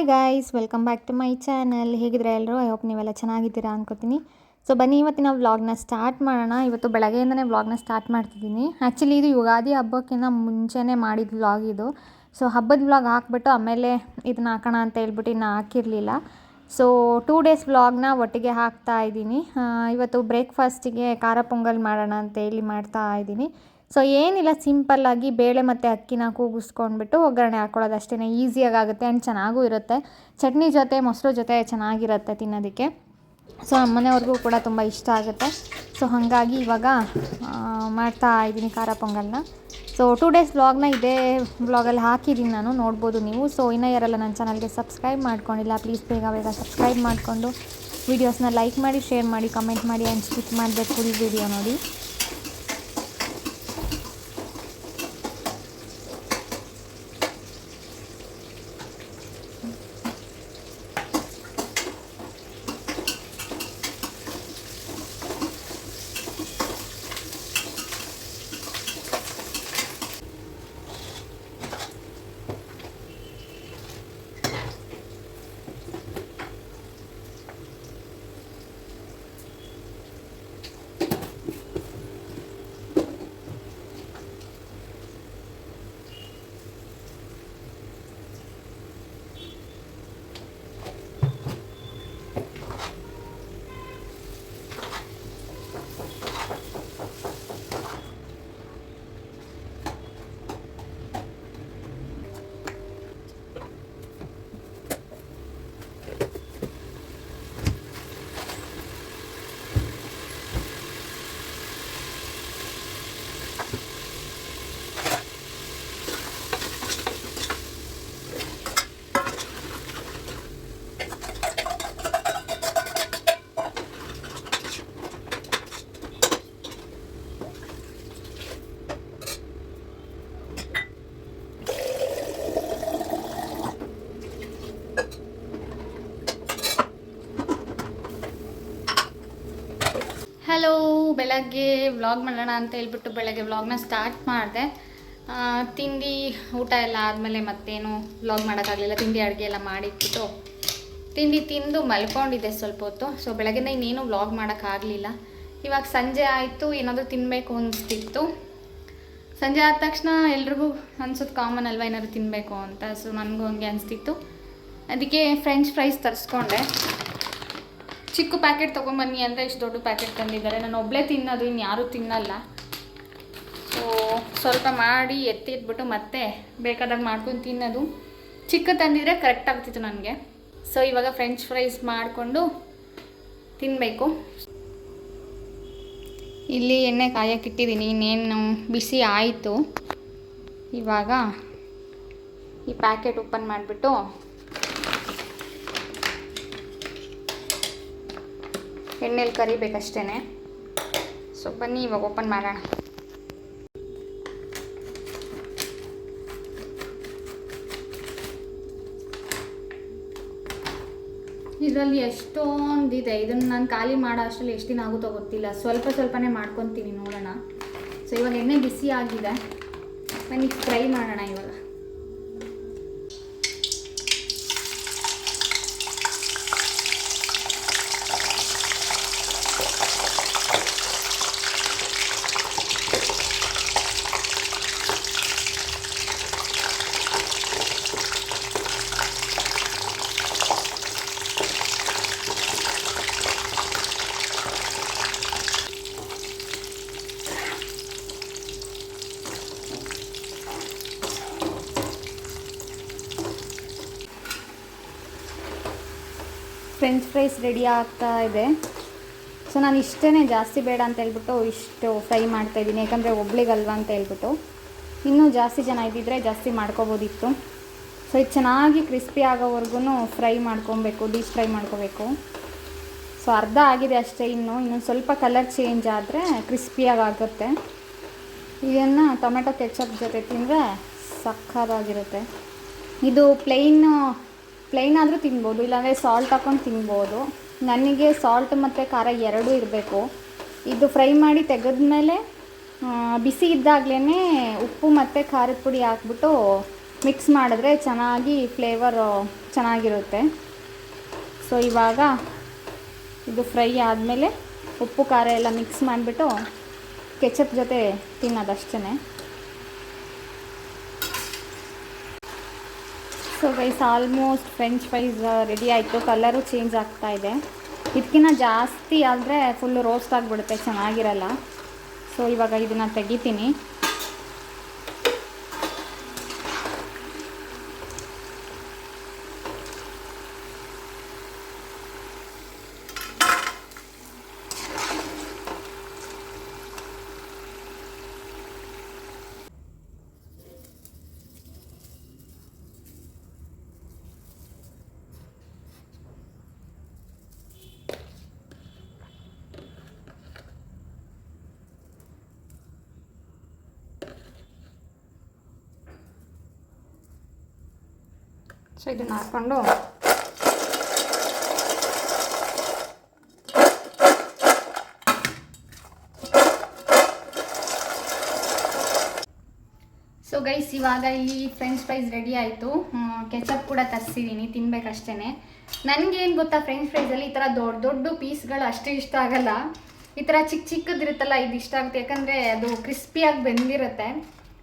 Hi guys, welcome back to my channel. ಹೇಗಿದ್ರೆ ಎಲ್ಲರೂ? I hope ನೀವೆಲ್ಲ ಚೆನ್ನಾಗಿದ್ದೀರಾ ಅನ್ಕೋತೀನಿ. ಸೊ ಬನ್ನಿ ಇವತ್ತಿನ ವ್ಲಾಗ್ನ ಸ್ಟಾರ್ಟ್ ಮಾಡೋಣ. ಇವತ್ತು ಬೆಳಗ್ಗೆಯಿಂದನೇ ವ್ಲಾಗ್ನ ಸ್ಟಾರ್ಟ್ ಮಾಡ್ತಿದ್ದೀನಿ. ಆ್ಯಕ್ಚುಲಿ ಇದು ಯುಗಾದಿ ಹಬ್ಬಕ್ಕಿಂತ ಮುಂಚೆನೇ ಮಾಡಿದ ವ್ಲಾಗ್ ಇದು. ಸೊ ಹಬ್ಬದ ವ್ಲಾಗ್ ಹಾಕ್ಬಿಟ್ಟು ಆಮೇಲೆ ಇದನ್ನ ಹಾಕೋಣ ಅಂತ ಹೇಳ್ಬಿಟ್ಟು ಇನ್ನು ಹಾಕಿರಲಿಲ್ಲ. ಸೊ 2 ಡೇಸ್ ವ್ಲಾಗ್ನ ಒಟ್ಟಿಗೆ ಹಾಕ್ತಾ ಇದ್ದೀನಿ. ಇವತ್ತು ಬ್ರೇಕ್ಫಾಸ್ಟಿಗೆ ಖಾರ ಪೊಂಗಲ್ ಮಾಡೋಣ ಅಂತ ಹೇಳಿ ಮಾಡ್ತಾ ಇದ್ದೀನಿ. ಸೊ ಏನಿಲ್ಲ, ಸಿಂಪಲ್ಲಾಗಿ ಬೇಳೆ ಮತ್ತು ಅಕ್ಕಿನ ಕೂಗಿಸ್ಕೊಂಡ್ಬಿಟ್ಟು ಒಗ್ಗರಣೆ ಹಾಕ್ಕೊಳ್ಳೋದು ಅಷ್ಟೇ. ಈಸಿಯಾಗಿ ಆಗುತ್ತೆ ಆ್ಯಂಡ್ ಚೆನ್ನಾಗೂ ಇರುತ್ತೆ. ಚಟ್ನಿ ಜೊತೆ ಮೊಸರು ಜೊತೆ ಚೆನ್ನಾಗಿರುತ್ತೆ ತಿನ್ನೋದಕ್ಕೆ. ಸೊ ನಮ್ಮನೆಯವ್ರಿಗೂ ಕೂಡ ತುಂಬ ಇಷ್ಟ ಆಗುತ್ತೆ. ಸೊ ಹಾಗಾಗಿ ಇವಾಗ ಮಾಡ್ತಾ ಇದ್ದೀನಿ ಖಾರ ಪೊಂಗಲ್ನ. ಸೊ 2 ಡೇಸ್ ವ್ಲಾಗ್ನ ಇದೇ ವ್ಲಾಗಲ್ಲಿ ಹಾಕಿದ್ದೀನಿ ನಾನು, ನೋಡ್ಬೋದು ನೀವು. ಸೊ ಇನ್ನೂ ಯಾರೆಲ್ಲ ನನ್ನ ಚಾನಲ್ಗೆ ಸಬ್ಸ್ಕ್ರೈಬ್ ಮಾಡ್ಕೊಂಡಿಲ್ಲ, ಪ್ಲೀಸ್ ಬೇಗ ಸಬ್ಸ್ಕ್ರೈಬ್ ಮಾಡಿಕೊಂಡು ವೀಡಿಯೋಸ್ನ ಲೈಕ್ ಮಾಡಿ, ಶೇರ್ ಮಾಡಿ, ಕಮೆಂಟ್ ಮಾಡಿ ಆ್ಯಂಡ್ ಸ್ಕಿಪ್ ಮಾಡಬೇಕು ಫುಲ್ ವೀಡಿಯೋ ನೋಡಿ. ಹಲೋ, ಬೆಳಗ್ಗೆ ವ್ಲಾಗ್ ಮಾಡೋಣ ಅಂತ ಹೇಳ್ಬಿಟ್ಟು ಬೆಳಗ್ಗೆ ವ್ಲಾಗ್ನ ಸ್ಟಾರ್ಟ್ ಮಾಡಿದೆ. ತಿಂಡಿ ಊಟ ಎಲ್ಲ ಆದಮೇಲೆ ಮತ್ತೇನು ವ್ಲಾಗ್ ಮಾಡೋಕ್ಕಾಗಲಿಲ್ಲ. ತಿಂಡಿ ಅಡುಗೆ ಎಲ್ಲ ಮಾಡಿಟ್ಬಿಟ್ಟು ತಿಂಡಿ ತಿಂದು ಮಲ್ಕೊಂಡಿದ್ದೆ ಸ್ವಲ್ಪ ಹೊತ್ತು. ಸೊ ಬೆಳಗ್ಗೆನೇ ಇನ್ನೇನು ವ್ಲಾಗ್ ಮಾಡೋಕ್ಕಾಗಲಿಲ್ಲ. ಇವಾಗ ಸಂಜೆ ಆಯಿತು, ಏನಾದರೂ ತಿನ್ನಬೇಕು ಅನಿಸ್ತಿತ್ತು. ಸಂಜೆ ಆದ ತಕ್ಷಣ ಎಲ್ರಿಗೂ ಅನ್ಸೋದು ಕಾಮನ್ ಅಲ್ವಾ, ಏನಾದರೂ ತಿನ್ನಬೇಕು ಅಂತ. ಸೊ ನನಗೂ ಹಂಗೆ ಅನಿಸ್ತಿತ್ತು. ಅದಕ್ಕೆ ಫ್ರೆಂಚ್ ಫ್ರೈಸ್ ತರಿಸ್ಕೊಂಡೆ. ಚಿಕ್ಕ ಪ್ಯಾಕೆಟ್ ತೊಗೊಂಬನ್ನಿ ಅಂದರೆ ಇಷ್ಟು ದೊಡ್ಡ ಪ್ಯಾಕೆಟ್ ತಂದಿದ್ದಾರೆ. ನಾನು ಒಬ್ಬಳೇ ತಿನ್ನೋದು, ಇನ್ನು ಯಾರೂ ತಿನ್ನಲ್ಲ. ಸೊ ಸ್ವಲ್ಪ ಮಾಡಿ ಎತ್ತಿಟ್ಬಿಟ್ಟು ಮತ್ತೆ ಬೇಕಾದಾಗ ಮಾಡ್ಕೊಂಡು ತಿನ್ನೋದು. ಚಿಕ್ಕ ತಂದಿದ್ರೆ ಕರೆಕ್ಟ್ ಆಗ್ತಿತ್ತು ನನಗೆ. ಸೊ ಇವಾಗ ಫ್ರೆಂಚ್ ಫ್ರೈಸ್ ಮಾಡಿಕೊಂಡು ತಿನ್ನಬೇಕು. ಇಲ್ಲಿ ಎಣ್ಣೆ ಕಾಯಕ್ಕಿಟ್ಟಿದ್ದೀನಿ, ಇನ್ನೇನು ಬಿಸಿ ಆಯಿತು. ಇವಾಗ ಈ ಪ್ಯಾಕೆಟ್ ಓಪನ್ ಮಾಡಿಬಿಟ್ಟು ಎಣ್ಣೆಲಿ ಕರಿಬೇಕಷ್ಟೇ. ಸೊ ಬನ್ನಿ ಇವಾಗ ಓಪನ್ ಮಾಡೋಣ. ಇದರಲ್ಲಿ ಎಷ್ಟೊಂದಿದೆ. ಇದನ್ನು ನಾನು ಖಾಲಿ ಮಾಡೋ ಅಷ್ಟರಲ್ಲಿ ಎಷ್ಟು ದಿನ ಆಗುತ್ತೋ ಗೊತ್ತಿಲ್ಲ. ಸ್ವಲ್ಪನೇ ಮಾಡ್ಕೊತೀನಿ, ನೋಡೋಣ. ಸೊ ಇವಾಗ ಎಣ್ಣೆ ಬಿಸಿ ಆಗಿದೆ, ಬನ್ನಿ ಫ್ರೈ ಮಾಡೋಣ ಇವಾಗ. ಫ್ರೆಂಚ್ ಫ್ರೈಸ್ ರೆಡಿ ಆಗ್ತಾ ಇದೆ. ಸೊ ನಾನು ಇಷ್ಟೇ, ಜಾಸ್ತಿ ಬೇಡ ಅಂತ ಹೇಳ್ಬಿಟ್ಟು ಇಷ್ಟು ಫ್ರೈ ಮಾಡ್ತಾಯಿದ್ದೀನಿ. ಯಾಕಂದರೆ ಒಬ್ಳಿಗಲ್ವಾ ಅಂತ ಹೇಳ್ಬಿಟ್ಟು. ಇನ್ನೂ ಜಾಸ್ತಿ ಜನ ಇದ್ದಿದ್ದರೆ ಜಾಸ್ತಿ ಮಾಡ್ಕೊಬೋದಿತ್ತು. ಸೊ ಇದು ಚೆನ್ನಾಗಿ ಕ್ರಿಸ್ಪಿ ಆಗೋವರೆಗೂ ಫ್ರೈ ಮಾಡ್ಕೊಬೇಕು, ಡೀಪ್ ಫ್ರೈ ಮಾಡ್ಕೋಬೇಕು. ಸೊ ಅರ್ಧ ಆಗಿದೆ ಅಷ್ಟೇ. ಇನ್ನೊಂದು ಸ್ವಲ್ಪ ಕಲರ್ ಚೇಂಜ್ ಆದರೆ ಕ್ರಿಸ್ಪಿಯಾಗಿ ಆಗುತ್ತೆ. ಇದನ್ನು ಟೊಮೆಟೊ ಕೆಚಪ್ ಜೊತೆ ತಿಂದರೆ ಸಕ್ಕತ್ತಾಗಿರುತ್ತೆ. ಇದು ಪ್ಲೈನ್ ಆದರೂ ತಿನ್ಬೋದು, ಇಲ್ಲಾಂದರೆ ಸಾಲ್ಟ್ ಹಾಕ್ಕೊಂಡು ತಿನ್ಬೋದು. ನನಗೆ ಸಾಲ್ಟ್ ಮತ್ತು ಖಾರ ಎರಡೂ ಇರಬೇಕು. ಇದು ಫ್ರೈ ಮಾಡಿ ತೆಗೆದ್ಮೇಲೆ ಬಿಸಿ ಇದ್ದಾಗಲೇ ಉಪ್ಪು ಮತ್ತು ಖಾರದ ಪುಡಿ ಹಾಕ್ಬಿಟ್ಟು ಮಿಕ್ಸ್ ಮಾಡಿದ್ರೆ ಚೆನ್ನಾಗಿ ಫ್ಲೇವರ್ ಚೆನ್ನಾಗಿರುತ್ತೆ. ಸೊ ಇವಾಗ ಇದು ಫ್ರೈ ಆದಮೇಲೆ ಉಪ್ಪು ಖಾರ ಎಲ್ಲ ಮಿಕ್ಸ್ ಮಾಡಿಬಿಟ್ಟು ಕೆಚಪ್ ಜೊತೆ ತಿನ್ನೋದಷ್ಟೇ. So guys almost French fries ready ಆಯಿತು. ಕಲರು ಚೇಂಜ್ ಆಗ್ತಾ ಇದೆ. ಇದಕ್ಕಿಂತ ಜಾಸ್ತಿ ಆದರೆ ಫುಲ್ಲು ರೋಸ್ಟ್ ಆಗಿಬಿಡುತ್ತೆ, ಚೆನ್ನಾಗಿರಲ್ಲ. ಸೊ ಇವಾಗ ಇದನ್ನು ತೆಗಿತೀನಿ. ಸೊ ಇದನ್ನು ಹಾಕ್ಕೊಂಡು ಸೊ ಗೈಸ್ ಇವಾಗ ಈ ಫ್ರೆಂಚ್ ಫ್ರೈಸ್ ರೆಡಿ ಆಯಿತು. ಕೆಚಪ್ ಕೂಡ ತರಿಸಿದ್ದೀನಿ, ತಿನ್ಬೇಕಷ್ಟೇ. ನನಗೇನು ಗೊತ್ತಾ, ಫ್ರೆಂಚ್ ಫ್ರೈಸಲ್ಲಿ ಈ ಥರ ದೊಡ್ಡ ದೊಡ್ಡ ಪೀಸ್ಗಳು ಅಷ್ಟು ಇಷ್ಟ ಆಗಲ್ಲ. ಈ ಥರ ಚಿಕ್ಕ ಚಿಕ್ಕದಿರುತ್ತಲ್ಲ ಇದು ಇಷ್ಟ ಆಗುತ್ತೆ, ಯಾಕಂದರೆ ಅದು ಕ್ರಿಸ್ಪಿಯಾಗಿ ಬೆಂದಿರುತ್ತೆ.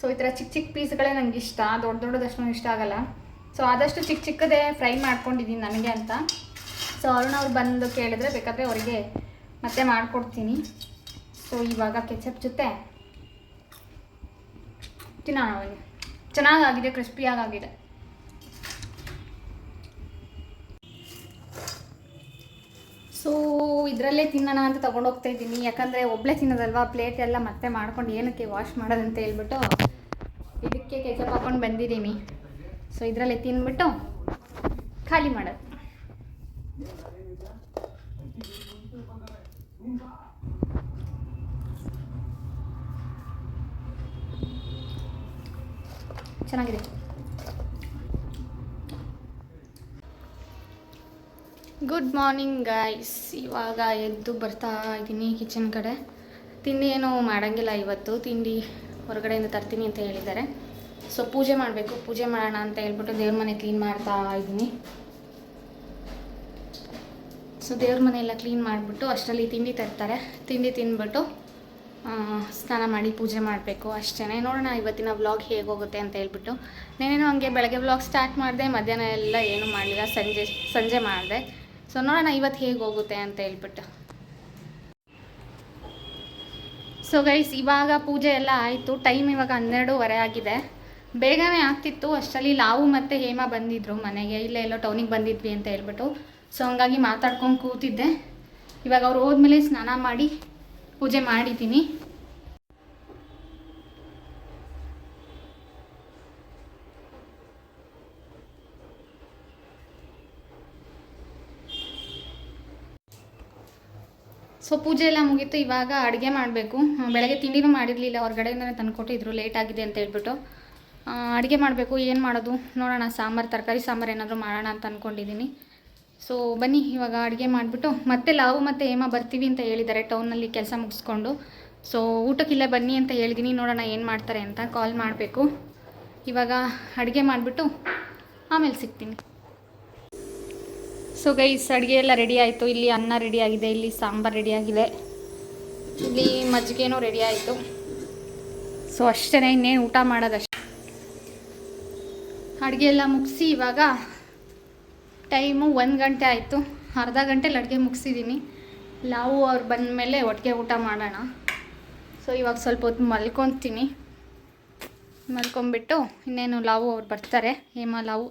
ಸೊ ಈ ಥರ ಚಿಕ್ಕ ಚಿಕ್ಕ ಪೀಸ್ಗಳೇ ನನಗೆ ಇಷ್ಟ, ದೊಡ್ಡ ದೊಡ್ಡದಷ್ಟು ಇಷ್ಟ ಆಗಲ್ಲ. ಸೊ ಆದಷ್ಟು ಚಿಕ್ಕ ಚಿಕ್ಕದೇ ಫ್ರೈ ಮಾಡ್ಕೊಂಡಿದ್ದೀನಿ ನನಗೆ ಅಂತ. ಸೊ ಅವ್ರು ಬಂದು ಕೇಳಿದ್ರೆ ಬೇಕಾದರೆ ಅವರಿಗೆ ಮತ್ತೆ ಮಾಡಿಕೊಡ್ತೀನಿ. ಸೊ ಇವಾಗ ಕೆಚಪ್ ಜೊತೆ ತಿನ್ನೋಣ. ಚೆನ್ನಾಗಾಗಿದೆ, ಕ್ರಿಸ್ಪಿಯಾಗಿದೆ. ಸೊ ಇದರಲ್ಲೇ ತಿನ್ನೋಣ ಅಂತ ತೊಗೊಂಡೋಗ್ತಾ ಇದ್ದೀನಿ, ಯಾಕಂದರೆ ಒಬ್ಬಳೇ ತಿನ್ನೋದಲ್ವಾ, ಪ್ಲೇಟ್ ಎಲ್ಲ ಮತ್ತೆ ಮಾಡ್ಕೊಂಡು ಏನಕ್ಕೆ ವಾಶ್ ಮಾಡೋದಂತ ಹೇಳ್ಬಿಟ್ಟು ಇದಕ್ಕೆ ಕೆಚಪ್ ಹಾಕ್ಕೊಂಡು ಬಂದಿದ್ದೀನಿ. ಸೊ ಇದರಲ್ಲೇ ತಿಂದ್ಬಿಟ್ಟು ಖಾಲಿ ಮಾಡೋದು. ಚೆನ್ನಾಗಿದೆ. Good morning guys. ಇವಾಗ ಎದ್ದು ಬರ್ತಾ ಇದ್ದೀನಿ ಕಿಚನ್ ಕಡೆ. ತಿಂಡಿ ಏನೂ ಮಾಡೋಂಗಿಲ್ಲ ಇವತ್ತು, ತಿಂಡಿ ಹೊರಗಡೆಯಿಂದ ತರ್ತೀನಿ ಅಂತ ಹೇಳಿದ್ದಾರೆ. ಸೊ ಪೂಜೆ ಮಾಡಬೇಕು, ಪೂಜೆ ಮಾಡೋಣ ಅಂತ ಹೇಳ್ಬಿಟ್ಟು ದೇವ್ರ ಮನೆ ಕ್ಲೀನ್ ಮಾಡ್ತಾ ಇದ್ದೀನಿ. ಸೊ ದೇವ್ರ ಮನೆ ಎಲ್ಲ ಕ್ಲೀನ್ ಮಾಡಿಬಿಟ್ಟು ಅಷ್ಟರಲ್ಲಿ ತಿಂಡಿ ತರ್ತಾರೆ. ತಿಂಡಿ ತಿಂದ್ಬಿಟ್ಟು ಸ್ನಾನ ಮಾಡಿ ಪೂಜೆ ಮಾಡಬೇಕು ಅಷ್ಟೇ. ನೋಡೋಣ ಇವತ್ತಿನ ವ್ಲಾಗ್ ಹೇಗೆ ಹೋಗುತ್ತೆ ಅಂತ ಹೇಳ್ಬಿಟ್ಟು. నేనేನೋ ಹಂಗೆ ಬೆಳಗ್ಗೆ ವ್ಲಾಗ್ ಸ್ಟಾರ್ಟ್ ಮಾಡಿದೆ, ಮಧ್ಯಾಹ್ನ ಎಲ್ಲ ಏನೂ ಮಾಡಲಿಲ್ಲ, ಸಂಜೆ ಮಾಡಿದೆ. ಸೊ ನೋಡೋಣ ಇವತ್ತು ಹೇಗೆ ಹೋಗುತ್ತೆ ಅಂತ ಹೇಳ್ಬಿಟ್ಟು. ಸೊ ಗೈಸ್ ಇವಾಗ ಪೂಜೆ ಎಲ್ಲ ಆಯಿತು. ಟೈಮ್ ಇವಾಗ 12:30 ಆಗಿದೆ. ಬೇಗನೆ ಆಗ್ತಿತ್ತು. ಅಷ್ಟರಲ್ಲಿ ಲಾವು ಮತ್ತು ಹೇಮಾ ಬಂದಿದ್ದರು ಮನೆಗೆ, ಇಲ್ಲೇ ಎಲ್ಲೋ ಟೌನಿಗೆ ಬಂದಿದ್ವಿ ಅಂತ ಹೇಳ್ಬಿಟ್ಟು. ಸೊ ಹಂಗಾಗಿ ಮಾತಾಡ್ಕೊಂಡು ಕೂತಿದ್ದೆ. ಇವಾಗ ಅವ್ರು ಹೋದ್ಮೇಲೆ ಸ್ನಾನ ಮಾಡಿ ಪೂಜೆ ಮಾಡಿದ್ದೀನಿ. ಸೊ ಪೂಜೆ ಎಲ್ಲ ಮುಗೀತು. ಇವಾಗ ಅಡುಗೆ ಮಾಡಬೇಕು. ಬೆಳಗ್ಗೆ ತಿಂಡಿನೂ ಮಾಡಿರಲಿಲ್ಲ, ಹೊರಗಡೆಯಿಂದನೇ ತಂದುಕೊಟ್ಟಿದ್ರು, ಲೇಟ್ ಆಗಿದೆ ಅಂತ ಹೇಳ್ಬಿಟ್ಟು. ಅಡುಗೆ ಮಾಡಬೇಕು. ಏನು ಮಾಡೋದು ನೋಡೋಣ. ತರಕಾರಿ ಸಾಂಬಾರು ಏನಾದರೂ ಮಾಡೋಣ ಅಂತ ಅಂದ್ಕೊಂಡಿದ್ದೀನಿ. ಸೊ ಬನ್ನಿ ಇವಾಗ ಅಡುಗೆ ಮಾಡಿಬಿಟ್ಟು, ಮತ್ತೆ ಲಾವು ಮತ್ತು ಹೇಮಾ ಬರ್ತೀವಿ ಅಂತ ಹೇಳಿದ್ದಾರೆ ಟೌನಲ್ಲಿ ಕೆಲಸ ಮುಗಿಸ್ಕೊಂಡು. ಸೊ ಊಟಕ್ಕಿಲ್ಲೇ ಬನ್ನಿ ಅಂತ ಹೇಳಿದ್ದೀನಿ. ನೋಡೋಣ ಏನು ಮಾಡ್ತಾರೆ ಅಂತ. ಕಾಲ್ ಮಾಡಬೇಕು. ಇವಾಗ ಅಡುಗೆ ಮಾಡಿಬಿಟ್ಟು ಆಮೇಲೆ ಸಿಗ್ತೀನಿ. ಸೊ ಗೈಸ್ ಅಡುಗೆ ಎಲ್ಲ ರೆಡಿ ಆಯಿತು. ಇಲ್ಲಿ ಅನ್ನ ರೆಡಿಯಾಗಿದೆ, ಇಲ್ಲಿ ಸಾಂಬಾರು ರೆಡಿಯಾಗಿದೆ, ಇಲ್ಲಿ ಮಜ್ಜಿಗೆನೂ ರೆಡಿ ಆಯಿತು. ಸೊ ಅಷ್ಟೇ, ಇನ್ನೇನು ಊಟ ಮಾಡೋದಷ್ಟೇ. ಅಡುಗೆ ಎಲ್ಲ ಮುಗಿಸಿ ಇವಾಗ ಟೈಮು 1 ಗಂಟೆ ಆಯಿತು. ಅರ್ಧ ಗಂಟೆಲಿ ಅಡುಗೆ ಮುಗಿಸಿದ್ದೀನಿ. ಲಾವು ಅವ್ರು ಬಂದ ಮೇಲೆ ಒಟ್ಟಿಗೆ ಊಟ ಮಾಡೋಣ. ಸೊ ಇವಾಗ ಸ್ವಲ್ಪ ಹೊತ್ತು ಮಲ್ಕೊತೀನಿ. ಮಲ್ಕೊಂಬಿಟ್ಟು ಇನ್ನೇನು ಲಾವು ಅವ್ರು ಬರ್ತಾರೆ. ಹೇಮಾ ಲಾವು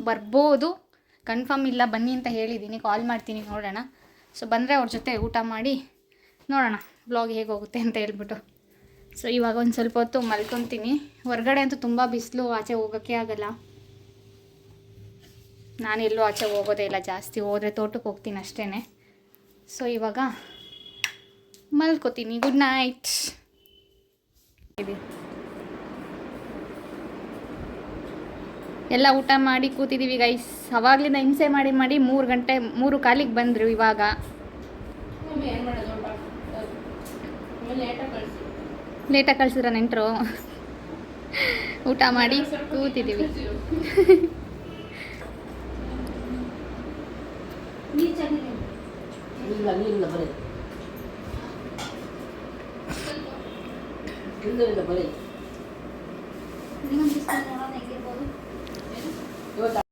ಬರ್ಬೋದು, ಕನ್ಫರ್ಮ್ ಇಲ್ಲ, ಬನ್ನಿ ಅಂತ ಹೇಳಿದ್ದೀನಿ. ಕಾಲ್ ಮಾಡ್ತೀನಿ, ನೋಡೋಣ. ಸೊ ಬಂದರೆ ಅವ್ರ ಜೊತೆ ಊಟ ಮಾಡಿ ನೋಡೋಣ ಬ್ಲಾಗ್ ಹೇಗೆ ಹೋಗುತ್ತೆ ಅಂತ ಹೇಳ್ಬಿಟ್ಟು. ಸೊ ಇವಾಗ ಒಂದು ಸ್ವಲ್ಪ ಹೊತ್ತು ಮಲ್ಕೊತೀನಿ. ಹೊರಗಡೆ ಅಂತೂ ತುಂಬ ಬಿಸಿಲು, ಆಚೆ ಹೋಗೋಕ್ಕೆ ಆಗಲ್ಲ. ನಾನೆಲ್ಲೂ ಆಚೆ ಹೋಗೋದೇ ಇಲ್ಲ ಜಾಸ್ತಿ, ಹೋದರೆ ತೋಟಕ್ಕೆ ಹೋಗ್ತೀನಿ ಅಷ್ಟೇ. ಸೊ ಇವಾಗ ಮಲ್ಕೋತೀನಿ. Good night. ಎಲ್ಲ ಊಟ ಮಾಡಿ ಕೂತಿದ್ದೀವಿ ಗೈಸ್. ಅವಾಗಲಿಂದ ಹಿಂಸೆ ಮಾಡಿ 3:45 ಬಂದರು. ಇವಾಗ ಲೇಟಾಗಿ ಕಳಿಸಿದ್ರ ನೆಂಟರು. ಊಟ ಮಾಡಿ ಕೂತಿದ್ದೀವಿ. ನೀರಿಂದ ಬರೀ ಹಿಂದಿನಿಂದ ಬರೀ ಇನ್ನೊಂದು ನೋಡೋಣ ಹೇಗಿರ್ಬೋದು. ಇವತ್ತು